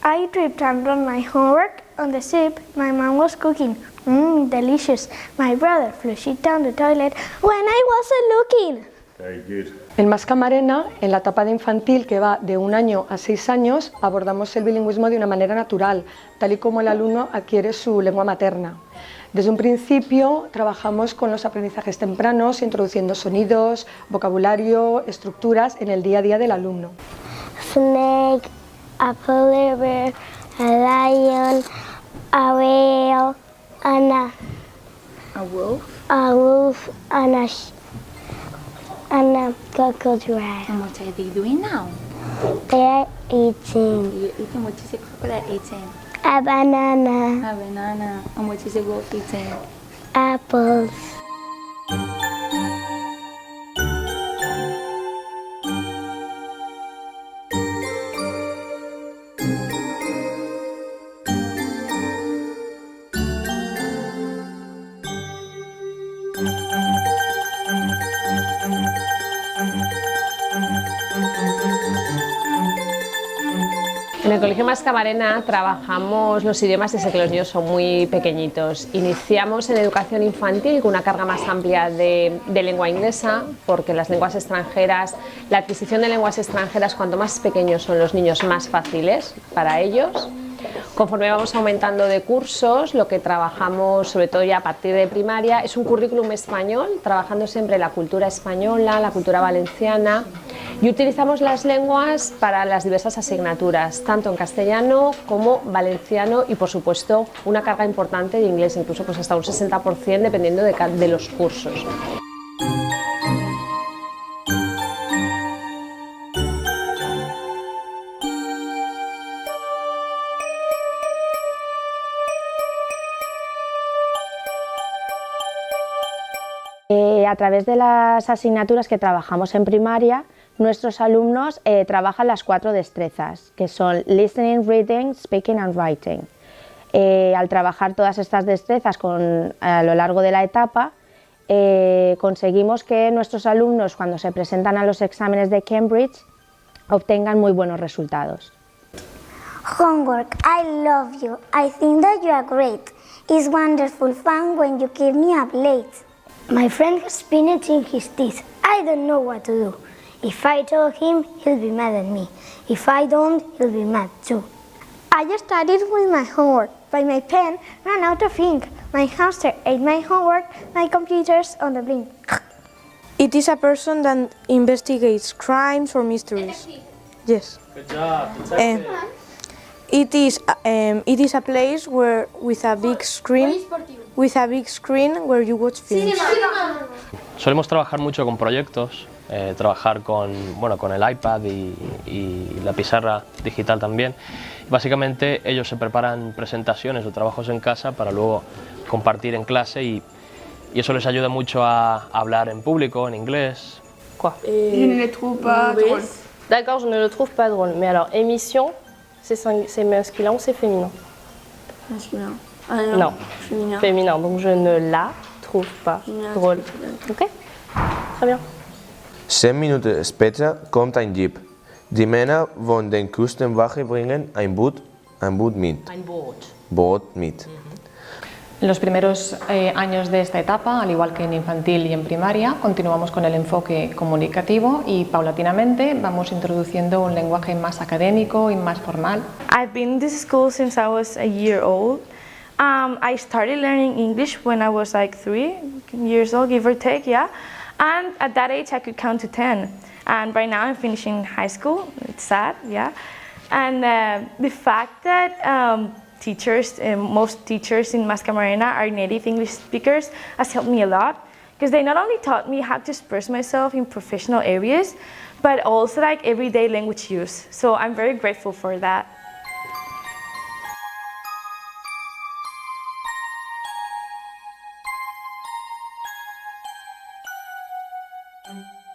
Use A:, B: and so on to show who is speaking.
A: I tripped and wrote my homework on the soup my mom was cooking. Delicious. My brother flushed it down the toilet when I wasn't looking.
B: Very good.
C: En Mascamarena, en la etapa de infantil que va de 1 año a 6 años, abordamos el bilingüismo de una manera natural, tal y como el alumno adquiere su lengua materna. Desde un principio trabajamos con los aprendizajes tempranos, introduciendo sonidos, vocabulario, estructuras en el día a día del alumno.
D: Snake, a polar bear, a lion, a whale, and
E: A wolf.
D: a wolf, and a crocodile.
E: And what are they doing now?
D: They're eating
E: You're eating, what is a crocodile eating?
D: a banana,
E: A banana. And what is a wolf eating?
D: apples.
F: En el Colegio Mascamarena trabajamos los idiomas desde que los niños son muy pequeñitos. Iniciamos en educación infantil con una carga más amplia de lengua inglesa, porque las lenguas extranjeras, la adquisición de lenguas extranjeras, cuanto más pequeños son los niños, más fáciles para ellos. Conforme vamos aumentando de cursos, lo que trabajamos, sobre todo ya a partir de primaria, es un currículum español, trabajando siempre la cultura española, la cultura valenciana, y utilizamos las lenguas para las diversas asignaturas, tanto en castellano como valenciano y, por supuesto, una carga importante de inglés, incluso pues hasta un 60% dependiendo de los cursos. A través de las asignaturas que trabajamos en primaria, nuestros alumnos trabajan las 4 destrezas, que son listening, reading, speaking and writing. Al trabajar todas estas destrezas a lo largo de la etapa, conseguimos que nuestros alumnos, cuando se presentan a los exámenes de Cambridge, obtengan muy buenos resultados.
D: Homework, I love you. I think that you are great. It's wonderful fun when you keep me up late. My friend has spinach in his teeth. I don't know what to do. If I tell him, he'll be mad at me. If I don't, he'll be mad too.
A: I just started with my homework, but my pen ran out of ink. My hamster ate my homework, my computer's on the blink.
G: It is a person that investigates crimes or mysteries. Yes.
B: Good job.
G: It is a place where with a big screen where you watch films.
H: Solemos trabajar mucho con proyectos, trabajar con el iPad y la pizarra digital también. Básicamente ellos se preparan presentaciones o trabajos en casa para luego compartir en clase y eso les ayuda mucho a hablar en público, en inglés.
I: Quoi? Je ne le trouve pas drôle. D'accord, je ne le trouve pas drôle. Mais alors, émission, c'est masculin ou c'est féminin?
E: Masculin.
I: Non,
E: Féminin.
I: féminin. Donc je ne la trouve pas drôle. Ok? Très bien.
J: 10 Minuten später kommt ein Jeep. Die Männer von der Küstenwache bringen ein Boot mit. Boot mit.
K: En los primeros años de esta etapa, al igual que en infantil y en primaria, continuamos con el enfoque comunicativo y paulatinamente vamos introduciendo un lenguaje más académico y más formal.
L: I've been in this school since I was a year old. I started learning English when I was like 3 years old, give or take, yeah. And at that age I could count to 10. And right now I'm finishing high school. It's sad, yeah. And the fact that most teachers in Mascamarena are native English speakers has helped me a lot, because they not only taught me how to express myself in professional areas, but also like everyday language use. So I'm very grateful for that.
B: Thank you.